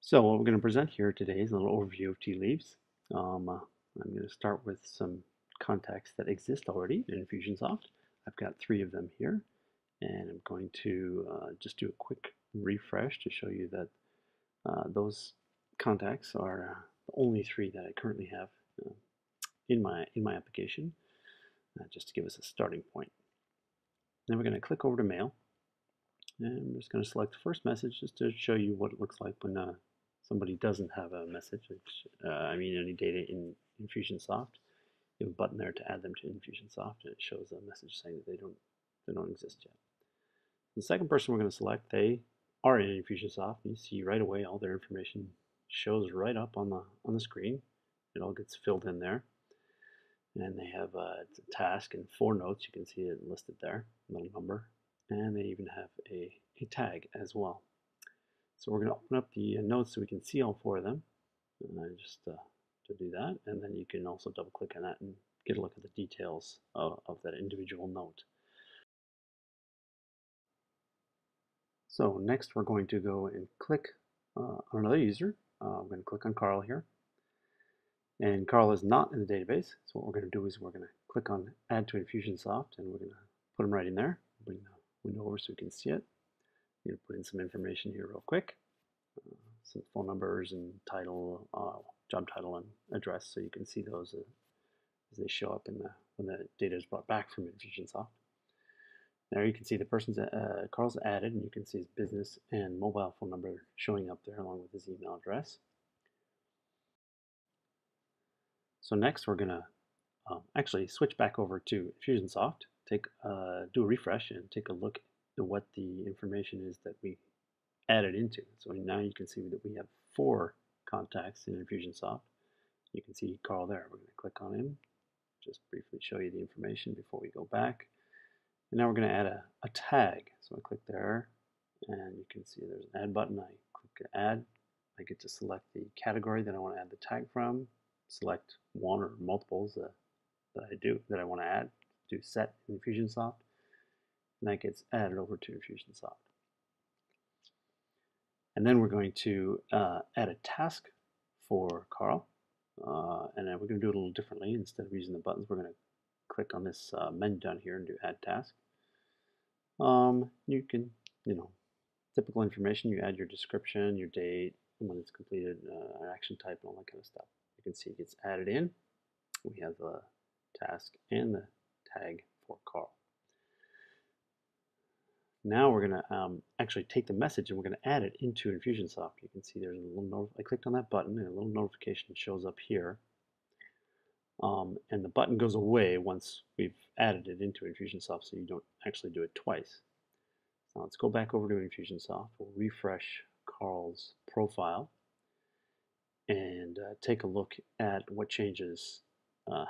So what we're going to present here today is a little overview of Tealeaves. I'm going to start with some contacts that exist already in Infusionsoft. I've got 3 of them here, and I'm going to just do a quick refresh to show you that those contacts are the only 3 that I currently have in my application, just to give us a starting point. Then we're going to click over to Mail, and I'm just going to select the first message just to show you what it looks like when somebody doesn't have a message, any data in Infusionsoft. You have a button there to add them to Infusionsoft, and it shows a message saying that they don't exist yet. The second person we're going to select, they are in Infusionsoft, and you see right away all their information shows right up on the screen. It all gets filled in there, and they have it's a task and 4 notes. You can see it listed there, a little number, and they even have a tag as well. So we're going to open up the notes so we can see all 4 of them. And just to do that, and then you can also double click on that and get a look at the details of that individual note. So next we're going to go and click on another user. I'm going to click on Carl here. And Carl is not in the database, so what we're going to do is we're going to click on Add to Infusionsoft, and we're going to put him right in there. Bring the window over so we can see it. I'm going to put in some information here real quick. Some phone numbers and title, job title and address, so you can see those as they show up when the data is brought back from Infusionsoft. There you can see the person's Carl's added, and you can see his business and mobile phone number showing up there along with his email address. So next we're going to actually switch back over to Infusionsoft, do a refresh, and take a look at what the information is that we added into. So now you can see that we have 4 contacts in Infusionsoft. You can see Carl there. We're going to click on him, just briefly show you the information before we go back. And now we're going to add a tag. So I click there, and you can see there's an add button. I click add. I get to select the category that I want to add the tag from, select one or multiples that I want to add, do set in Infusionsoft, and that gets added over to Infusionsoft. And then we're going to add a task for Carl, and then we're going to do it a little differently. Instead of using the buttons, we're going to click on this menu down here and do add task. You can, typical information, you add your description, your date, when it's completed, an action type, and all that kind of stuff. You can see it gets added in. We have the task and the tag for Carl. Now we're going to actually take the message and we're going to add it into Infusionsoft. You can see there's a little I clicked on that button and a little notification shows up here. And the button goes away once we've added it into Infusionsoft, so you don't actually do it twice. Now let's go back over to Infusionsoft. We'll refresh Carl's profile and take a look at what changes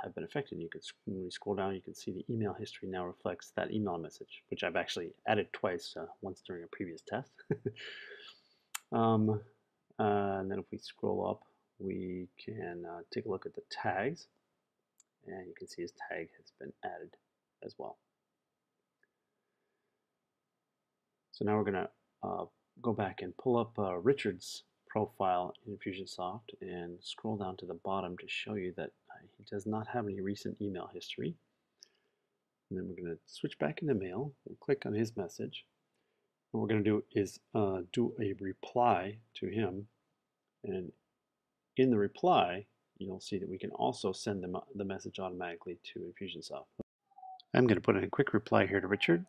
have been affected. You can, when we scroll down, you can see the email history now reflects that email message, which I've actually added twice, once during a previous test. And then if we scroll up, we can take a look at the tags, and you can see his tag has been added as well. So now we're going to go back and pull up Richard's profile in Infusionsoft and scroll down to the bottom to show you that he does not have any recent email history. And then we're going to switch back into Mail. We'll click on his message. What we're going to do is do a reply to him. And in the reply, you'll see that we can also send the message automatically to Infusionsoft. I'm going to put in a quick reply here to Richard.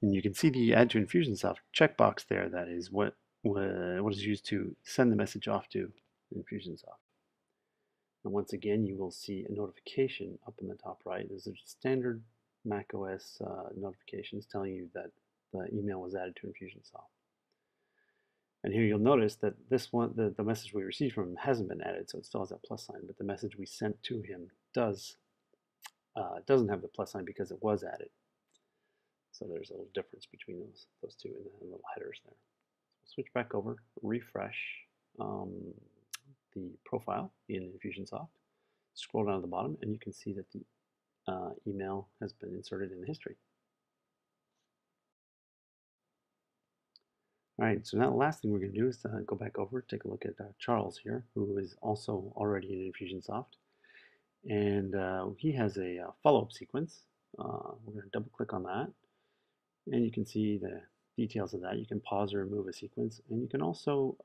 And you can see the Add to Infusionsoft checkbox there. That is what is used to send the message off to Infusionsoft. And once again, you will see a notification up in the top right. There's a standard macOS notifications telling you that the email was added to Infusionsoft. And here you'll notice that this one, the message we received from him hasn't been added, so it still has that plus sign, but the message we sent to him doesn't have the plus sign because it was added. So there's a little difference between those two in the little headers there. So switch back over, refresh the profile in Infusionsoft, scroll down to the bottom, and you can see that the email has been inserted in the history. All right, so now the last thing we're going to do is go back over, take a look at Charles here, who is also already in Infusionsoft. And he has a follow-up sequence. We're going to double click on that, and you can see the details of that. You can pause or remove a sequence, and you can also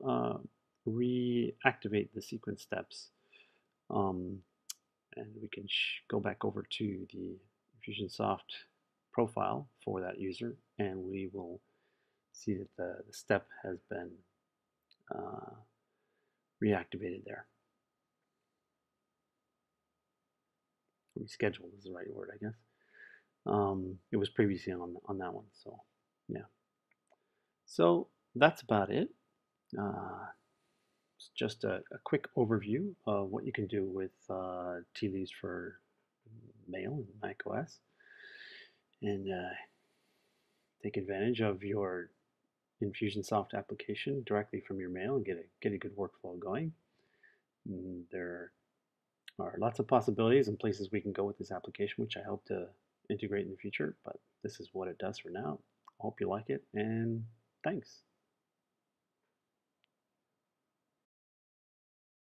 reactivate the sequence steps. And we can go back over to the Infusionsoft profile for that user, and we will see that the step has been uh, reactivated there. Rescheduled is the right word, I guess. It was previously on that one, so yeah. So that's about it. It's just a quick overview of what you can do with Tealeaves for Mail and macOS, and take advantage of your Infusionsoft application directly from your mail and get a good workflow going. There are lots of possibilities and places we can go with this application, which I hope to integrate in the future, but this is what it does for now. I hope you like it, and thanks.